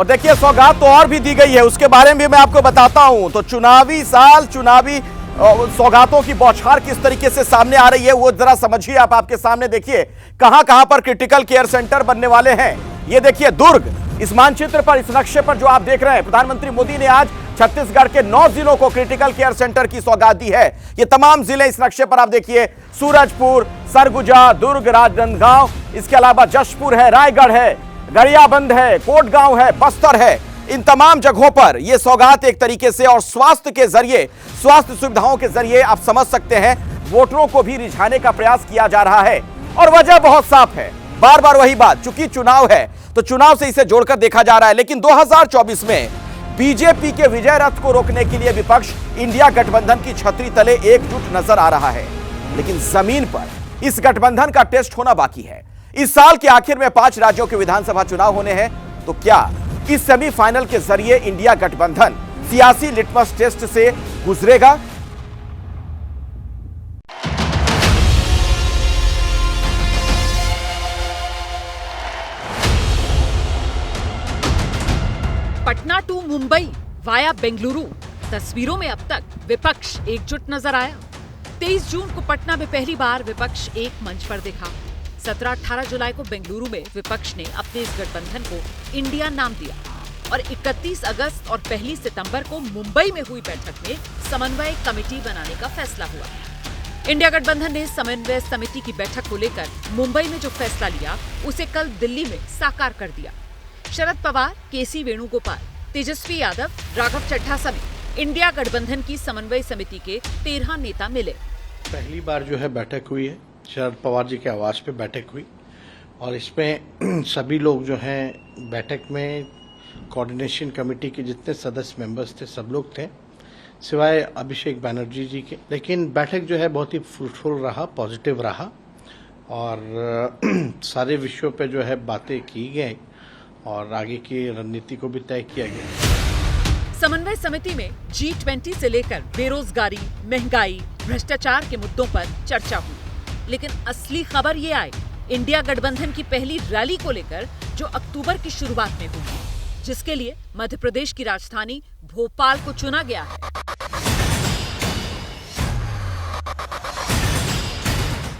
और देखिए सौगात तो और भी दी गई है, उसके बारे में भी मैं आपको बताता हूं। तो चुनावी साल, चुनावी सौगातों की बौछार किस तरीके से सामने आ रही है वो जरा समझिए। आप आपके सामने देखिए कहां कहां पर क्रिटिकल केयर सेंटर बनने वाले हैं। ये देखिए दुर्ग, इस मानचित्र पर, इस नक्शे पर जो आप देख रहे हैं, प्रधानमंत्री मोदी ने आज छत्तीसगढ़ के 9 जिलों को क्रिटिकल केयर सेंटर की सौगात दी है। ये तमाम जिले इस नक्शे पर आप देखिए, सूरजपुर, सरगुजा, दुर्ग, राजनांदगांव, इसके अलावा जशपुर है, रायगढ़ है, गरियाबंद है, कोटगांव है, बस्तर है। इन तमाम जगहों पर यह सौगात एक तरीके से और स्वास्थ्य के जरिए, स्वास्थ्य सुविधाओं के जरिए आप समझ सकते हैं वोटरों को भी रिझाने का प्रयास किया जा रहा है। और वजह बहुत साफ है, बार बार वही बात, चूंकि चुनाव है तो चुनाव से इसे जोड़कर देखा जा रहा है। लेकिन 2024 में बीजेपी के विजय रथ को रोकने के लिए विपक्ष इंडिया गठबंधन की छतरी तले एकजुट नजर आ रहा है। लेकिन जमीन पर इस गठबंधन का टेस्ट होना बाकी है। इस साल के आखिर में 5 राज्यों के विधानसभा चुनाव होने हैं। तो क्या इस सेमीफाइनल के जरिए इंडिया गठबंधन सियासी लिटमस टेस्ट से गुजरेगा? पटना टू मुंबई वाया बेंगलुरु, तस्वीरों में अब तक विपक्ष एकजुट नजर आया। 23 जून को पटना में पहली बार विपक्ष एक मंच पर दिखा। 17-18 जुलाई को बेंगलुरु में विपक्ष ने अपने इस गठबंधन को इंडिया नाम दिया और 31 अगस्त और 1 सितंबर को मुंबई में हुई बैठक में समन्वय कमेटी बनाने का फैसला हुआ। इंडिया गठबंधन ने समन्वय समिति की बैठक को लेकर मुंबई में जो फैसला लिया उसे कल दिल्ली में साकार कर दिया। शरद पवार, केसी वेणुगोपाल, तेजस्वी यादव, राघव चड्ढा समेत इंडिया गठबंधन की समन्वय समिति के 13 नेता मिले। पहली बार जो है बैठक हुई है, शरद पवार जी के आवास पे बैठक हुई और इसमें सभी लोग जो हैं बैठक में, कोऑर्डिनेशन कमेटी के जितने सदस्य मेंबर्स थे सब लोग थे, सिवाय अभिषेक बैनर्जी जी के। लेकिन बैठक जो है बहुत ही फ्रूटफुल रहा, पॉजिटिव रहा और सारे विषयों पे जो है बातें की गई और आगे की रणनीति को भी तय किया गया। समन्वय समिति में G20 से लेकर बेरोजगारी, महंगाई, भ्रष्टाचार के मुद्दों पर चर्चा हुई। लेकिन असली खबर ये आई इंडिया गठबंधन की पहली रैली को लेकर जो अक्टूबर की शुरुआत में हुई, जिसके लिए मध्य प्रदेश की राजधानी भोपाल को चुना गया है।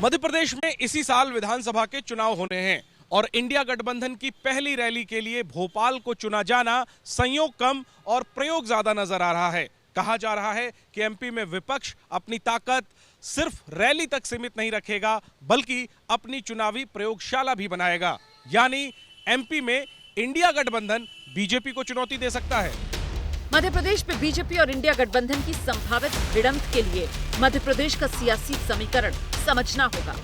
मध्य प्रदेश में इसी साल विधानसभा के चुनाव होने हैं और इंडिया गठबंधन की पहली रैली के लिए भोपाल को चुना जाना संयोग कम और प्रयोग ज्यादा नजर आ रहा है। कहा जा रहा है कि एमपी में विपक्ष अपनी ताकत सिर्फ रैली तक सीमित नहीं रखेगा बल्कि अपनी चुनावी प्रयोगशाला भी बनाएगा। यानी एमपी में इंडिया गठबंधन बीजेपी को चुनौती दे सकता है। मध्य प्रदेश में बीजेपी और इंडिया गठबंधन की संभावित भिड़ंत के लिए मध्य प्रदेश का सियासी समीकरण समझना होगा।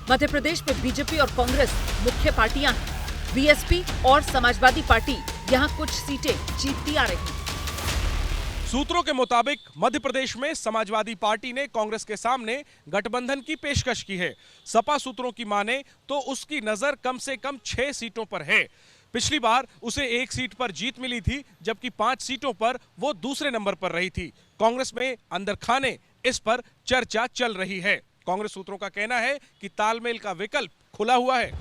मध्य प्रदेश में बीजेपी और कांग्रेस मुख्य पार्टियां हैं। बीएसपी और समाजवादी पार्टी यहां कुछ सीटें जीतती आ रही हैं। सूत्रों के मुताबिक मध्य प्रदेश में समाजवादी पार्टी ने कांग्रेस के सामने गठबंधन की पेशकश की है। सपा सूत्रों की माने तो उसकी नजर कम से कम 6 सीटों पर है। पिछली बार उसे 1 सीट पर जीत मिली थी, जबकि 5 सीटों पर वो दूसरे नंबर पर रही थी। कांग्रेस में अंदर खाने इस पर चर्चा चल रही है। कांग्रेस सूत्रों का कहना है कि तालमेल का विकल्प खुला हुआ है।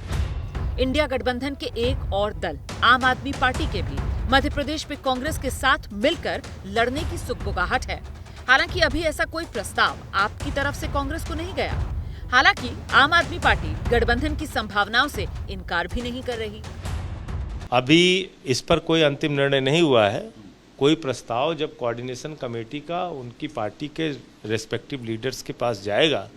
इंडिया गठबंधन के एक और दल आम आदमी पार्टी के भी मध्य प्रदेश में कांग्रेस के साथ मिलकर लड़ने की सुगबुगाहट है। हालांकि अभी ऐसा कोई प्रस्ताव आपकी तरफ से कांग्रेस को नहीं गया। हालांकि आम आदमी पार्टी गठबंधन की संभावनाओं से इनकार भी नहीं कर रही। अभी इस पर कोई अंतिम निर्णय नहीं हुआ है। कोई प्रस्ताव जब कोऑर्डिनेशन कमेटी का उनकी पार्टी के रेस्पेक्टिव लीडर्स के पास जाएगा,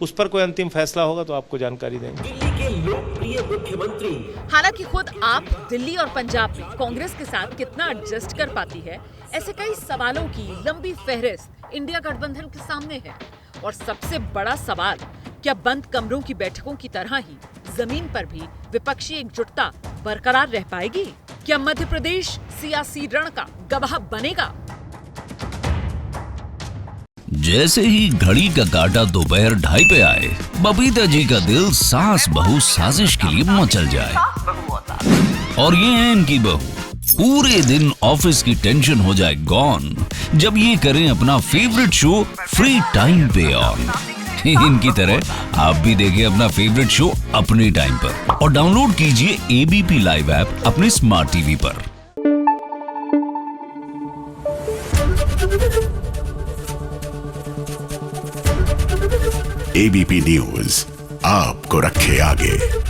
उस पर कोई अंतिम फैसला होगा तो आपको जानकारी देंगे। दिल्ली के लोकप्रिय मुख्यमंत्री। हालांकि खुद आप दिल्ली और पंजाब में कांग्रेस के साथ कितना एडजस्ट कर पाती है, ऐसे कई सवालों की लंबी फहरिस्त इंडिया गठबंधन के सामने है। और सबसे बड़ा सवाल, क्या बंद कमरों की बैठकों की तरह ही जमीन पर भी विपक्षी एकजुटता बरकरार रह पाएगी? क्या मध्य प्रदेश सियासी रण का गवाह बनेगा? जैसे ही घड़ी का काटा दोपहर 2:30 पे आए, बबीता जी का दिल सास बहू साजिश के लिए मचल जाए। और ये है इनकी बहू, पूरे दिन ऑफिस की टेंशन हो जाए गॉन जब ये करें अपना फेवरेट शो फ्री टाइम पे ऑन। इनकी तरह आप भी देखें अपना फेवरेट शो अपने टाइम पर और डाउनलोड कीजिए एबीपी लाइव ऐप अपने स्मार्ट टीवी पर। एबीपी न्यूज आपको रखे आगे।